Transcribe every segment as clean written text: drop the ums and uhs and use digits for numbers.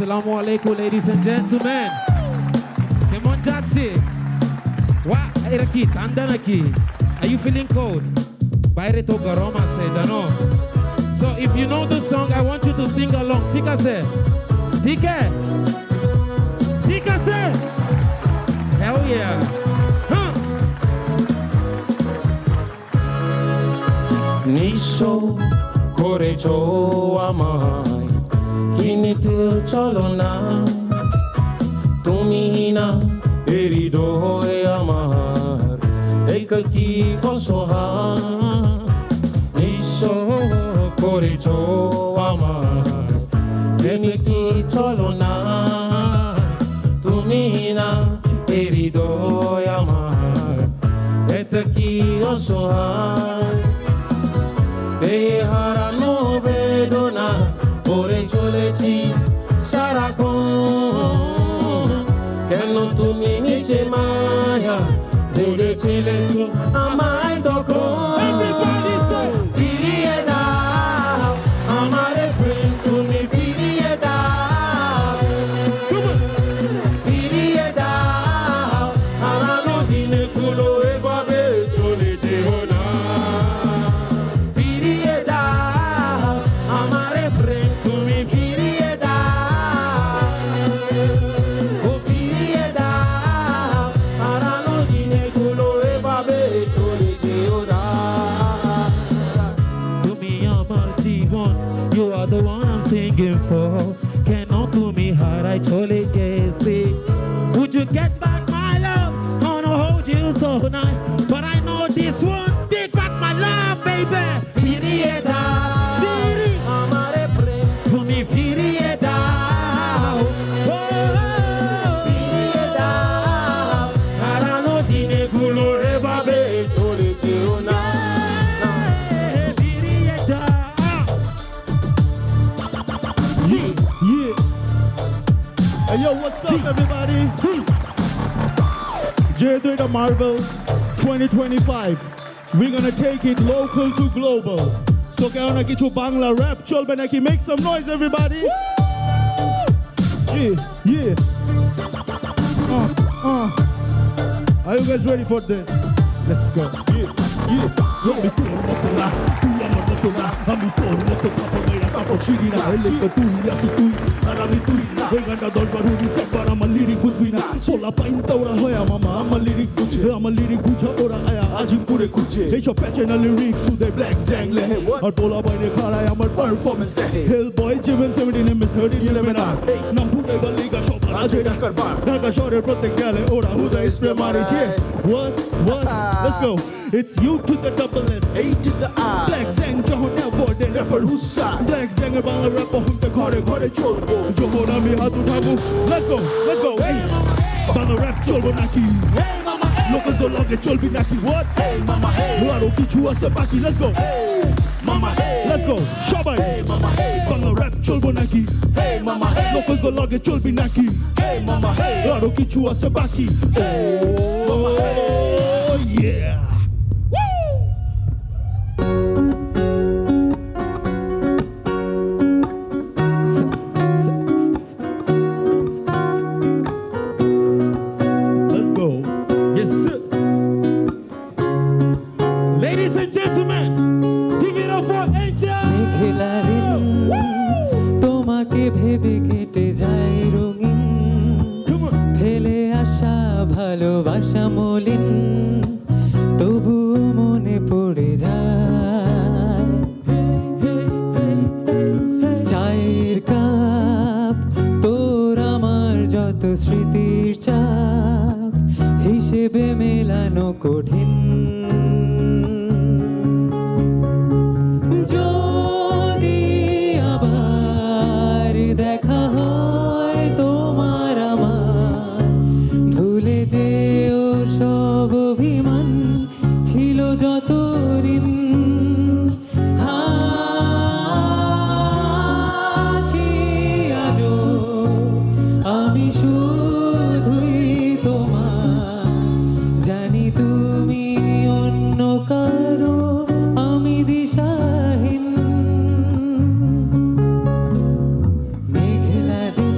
Assalamu alaikum, ladies and gentlemen. Come on, Jaxi. Wa eraki tandanaki. Are you feeling cold? Baire to garoma se jano. So if you know the song, I want you to sing along. Tika se. Tika. Tika se. Hell yeah. Huh. Nisho korecho amai kinite cholona tumina erido amar ekaki kosoha Nisho korecho amai kinite cholona tumina erido amar ekaki kosoha Deharano bedona ore cholechi sarakon Keno tumi niche maya Dede chilechi amai toko Everybody say Firieda Amare print tumi Firieda Firieda Harano dine kulo egwabe cholechi hona For cannot do me hard, I totally guess it. Would you get back my love? I wanna hold you so nice, but I know this one. Take back my love, baby. Firieda, amare prem, to me Firieda. Firieda, arano dine gulo rebabe chole cheona. Hey, yo, what's up, everybody? J3 the Marvel 2025. We're gonna take it local to global. So, kauna kichu Bangla rap, cholbe naki, make some noise, everybody. Yeah, yeah. Are you guys ready for this? Let's go. Yeah, yeah. Ganda dol baruri sabara I'm a lyric bujbina sola painta ora hoya mama I'm a lyric buja ora aya ajim pure kuje hey cho patch na lyrics to the black zang le aur bola boy ne khara amar performance de hell boy jiben 17 ms 30 11 r nam pute baliga shoba aje dakar bar daga shore protek gale ora huda spray mare what let's go it's U to the double S A to the I black zang johon never the rapper who's side black zang bangla rapper hunte ghore ghore cholbo johon ami hatu thabu let's go hey bangla rap cholbo naki hey mama hey locals go log cholbi naki what hey mama hey waro kichu ase baki let's go hey mama hey let's go shobai hey mama hey bangla rap cholbo naki hey mama hey locals go log cholbi naki hey mama hey waro kichu ase baki hey mama hey oh yeah ভালোবাসা মলিন তবু মনে পড়ে যায় চায়ের cup তোর আমার যত স্মৃতির চাপ হিসেবে মেলানো কঠিন যদি আবার দেখা হয় তোমার আমার ভুলে যেও সব অভিমান ছিল যত ঋণ আছি আজও আমি শুধুই তোমার জানি তুমি অন্য কারো আমি দিশাহীন মেঘলা দিন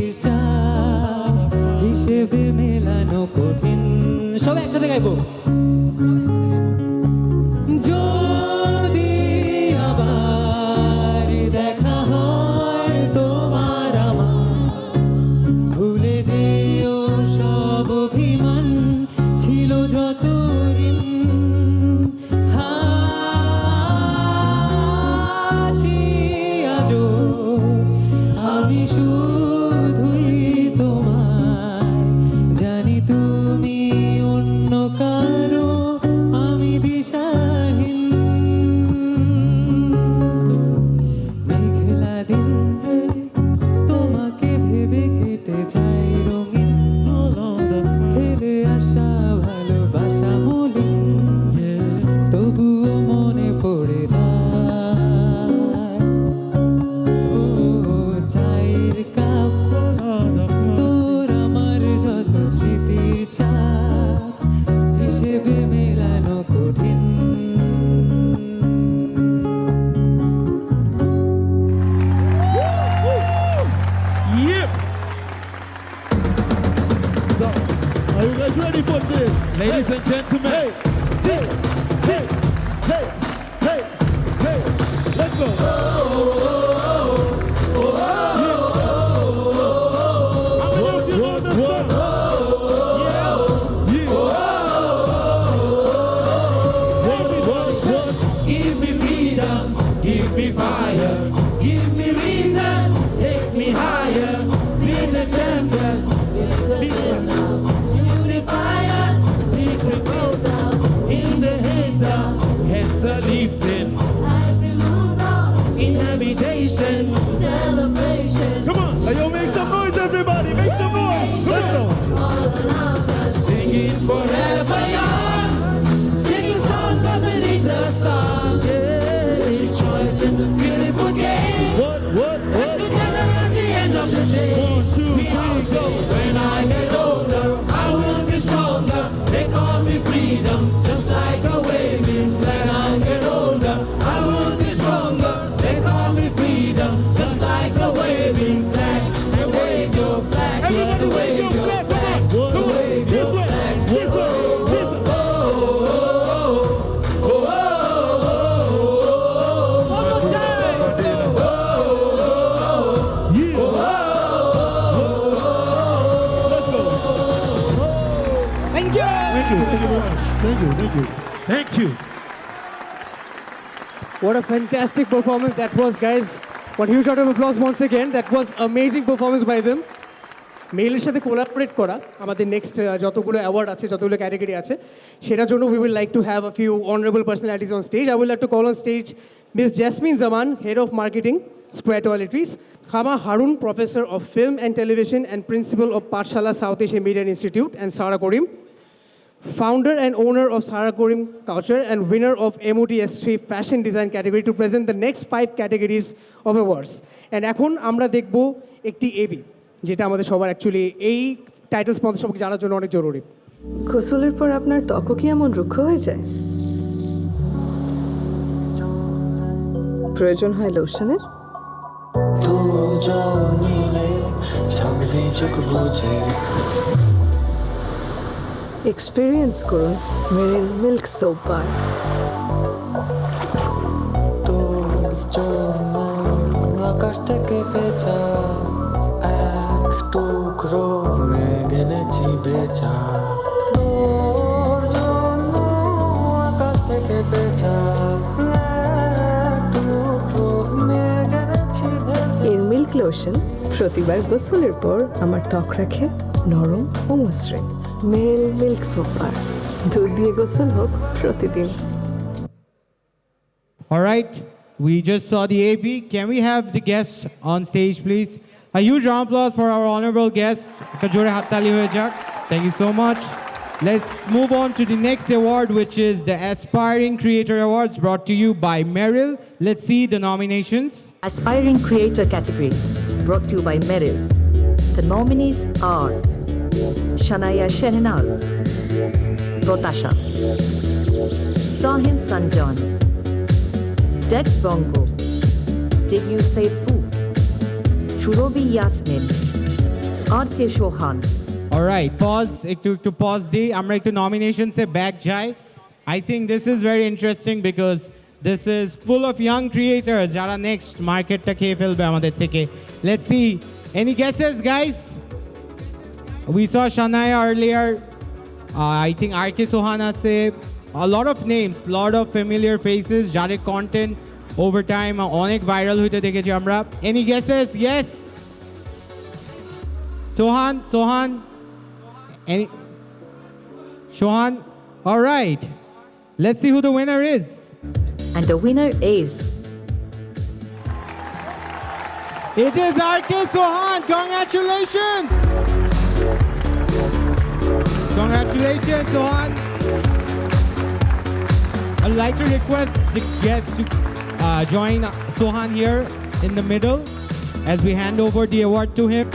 স্মৃতির চাপ হিসেবে মেলানো কঠিন সব একসাথে গাইবো যদি আবার দেখা হয় তোমার আমার ভুলে যেও সব অভিমান ছিল যত ঋণ আছি আজও আমি শুধুই তোমার জানি তুমি অন্য কারো আমি দিশাহীন মেঘলা দিন তোমাকে ভেবে কেটে যায় রঙিন ফেলে আসা ভালোবাসা মলিন তবুও মনে পড়ে যায় ও চায়ের কাপ তোর আমার যত স্মৃতির চাপ হিসেবে মেলানো কঠিন Yep. So, are you guys ready for this? Ladies and gentlemen. Hey, hey, hey, hey, hey, hey. Let's go. How many of you know the song? Give me freedom, give me fire, give me reason, take me higher. See the champions, unify us, make us go down. In the hater, Heads are lifting. as we lose our inhabitation, celebration. Come on. Hey, yo, make some noise, everybody. Make some noise. Let's go. All around us, singing forever young, singing songs underneath the sun. Let's rejoice in the beautiful game. What? Together at the end of the day, 1, 2, we all 3, say, go. when I get older, I will be stronger. They call me freedom, just like a waving. When I get older, I will be stronger. They call me freedom, just like a waving flag. So wave your flag, Everybody wave your flag. Come on. wave This your way. flag. This way. This way. One more time. Yeah. Let's go. Thank you. Thank you. Thank you very much. Thank you. Thank you. Thank you. What a fantastic performance that was, guys. One huge round of applause once again. That was amazing performance by them. মেইলের সাথে collaborate করা আমাদের next যতগুলো award আছে যতগুলো category আছে সেটার জন্য we will like to have a few honourable personalities on stage I will like to call on stage Miss Jasmine Zaman head of marketing Square Toiletries Khama Harun professor of film and television and principal of Pathshala South Asia Media Institute and Sara Karim founder and owner of Sara Korim Culture and winner of MOTS3 Fashion Design category to present the next 5 categories of awards. And এখন আমরা দেখব একটি AB যেটা আমাদের সবার actually এই title sponsor সম্পর্কে জানার জন্য অনেক জরুরি গোসলের পর আপনার ত্বকও কি এমন রুক্ষ হয়ে যায় প্রয়োজন হয় লোশনের দুজন মিলে ঝাঁকলি চোখ বুঝে এক্সপিরিয়েন্স করুন মেরিল মিল্ক সোপ বার তোর জন্য আকাশ থেকে পেঁচা এক টুকরো মেঘ এনেছি বেচা তোর জন্য আকাশ থেকে পেঁচা এক টুকরো মেঘ এনেছি বেচা এর মিল্ক লোশন প্রতিবার গোসলের পর আমার ত্বক রাখে নরম ও মসৃণ মেরিল মিল্ক সোপ বার দুধ দিয়ে গোসল হোক প্রতিদিন All right, we just saw the AP. Can we have the guest on stage, please? A huge round of applause for our honorable guest, Kajore Hattali Hojak. Thank you so much. Let's move on to the next award, which is the Aspiring Creator Awards brought to you by Merrill. Let's see the nominations. Aspiring Creator category, brought to you by Merrill. The nominees are Shania Shehnaz, Rotasha, Sahin Sanjan, Dek Bongo, Did You Say Food, Shurobi Yasmin, Arti Chauhan. All right, pause. একটু pause দিই আমরা একটু nominations এ back যাই. I think this is very interesting because this is full of young creators যারা next মার্কেটটা খেয়ে ফেলবে আমাদের থেকে. Let's see. Any guesses, guys? We saw Shanaya earlier. I think Arti Chauhan আছে. A lot of names, lot of familiar faces. যাদের content over time অনেক viral হইতে দেখেছি আমরা. Any guesses? Yes. Sohan. Any? Sohan? All right. Let's see who the winner is. And the winner is It is Arti Chauhan. Congratulations. Congratulations, Sohan. I'd like to request the guests to join Sohan here in the middle as we hand over the award to him.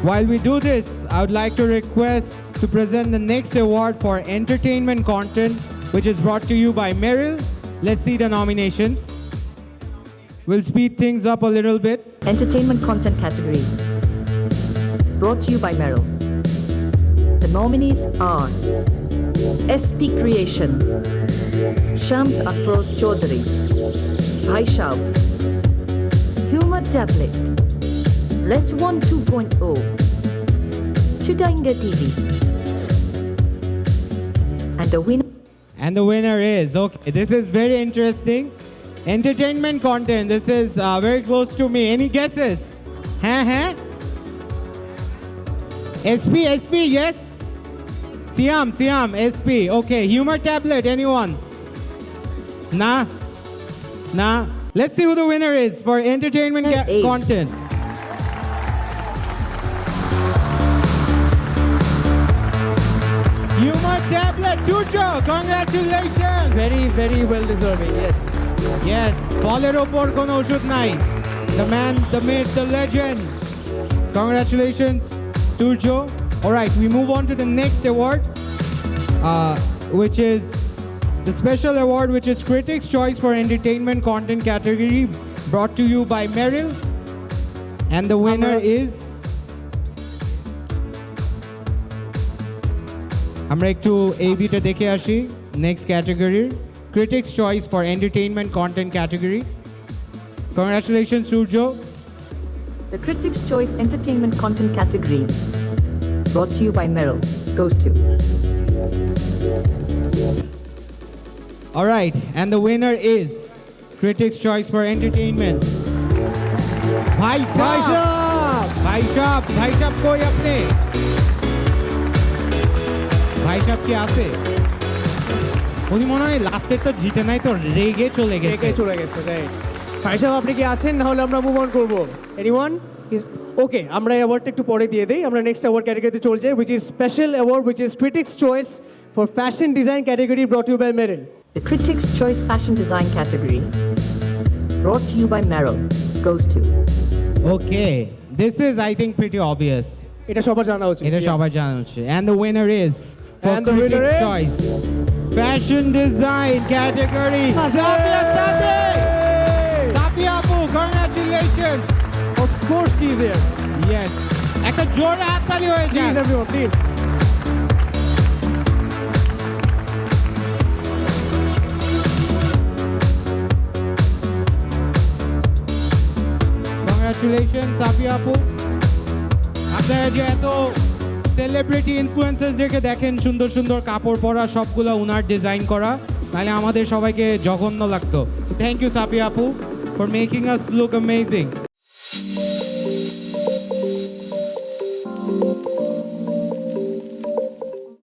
While we do this, I would like to request to present the next award for entertainment content, which is brought to you by Merrill. Let's see the nominations. We'll speed things up a little bit. Entertainment Content category. Brought to you by Merrill. The nominees are SP Creation, Shams Afroz Chaudhary, Bhaishab, Humor Tablet, Let's One 2.0, Chudanga TV. And the winner And the winner is, okay, this is very interesting. Entertainment content, this is very close to me. Any guesses? Huh? SP, yes? Siam, SP. Okay, Humor Tablet, anyone? Nah. Let's see who the winner is for entertainment Winner is- content. Humor Tablet, Tujo, congratulations. Very, very well deserving, yes. Yes, ফলের ওপর কোনো ওষুধ নাই. The man, the myth, the legend. Congratulations, Turjo. All right, we move on to the next award, which is the special award, which is Critics' Choice for Entertainment Content category, brought to you by Merrill. And the winner is... আমরা একটু ABটা দেখে আসি next category. Critics' Choice for Entertainment Content category. Congratulations, Turjo. The Critics' Choice Entertainment Content category, brought to you by Merrill, goes to All right, and the winner is Critics' Choice for Entertainment. Bhai Sahab koi apne? Bhai Sahab ki aase? উনি মনে হয় লাস্টের তো জিতে নাই তো রেগে চলে গেছে রাইট ফাইসাব আপনি কি আছেন না হলে আমরা মুভ অন করবো এনিওয়ান ওকে আমরা এই অ্যাওয়ার্ডটা একটু পরে দিয়ে দিই আমরা নেক্সট অ্যাওয়ার্ড ক্যাটাগরিতে চলে যাই which is special award which is critics choice for fashion design category brought you by Meril the Critics' Choice Fashion Design category, brought to you by Merrill, goes to Okay, this is I think pretty obvious. এটা সবার জানা উচিত এটা সবার জানা উচিত. And the winner is for And the winner Critics' is- Choice Fashion Design category. Safia Sadek! Safia Apu, congratulations. Of course she is here. Yes. একটা জোরে হাততালি হয়ে Please যায়. everyone, please. Congratulations, Safia Apu. আপনারা যে এত celebrity ইনফ্লুয়েন্সারদেরকে দেখেন সুন্দর সুন্দর কাপড় পরা সবগুলো উনার ডিজাইন করা তাহলে আমাদের সবাইকে জঘন্য লাগতো সো থ্যাংক ইউ সাফিয়া আপু for making us look amazing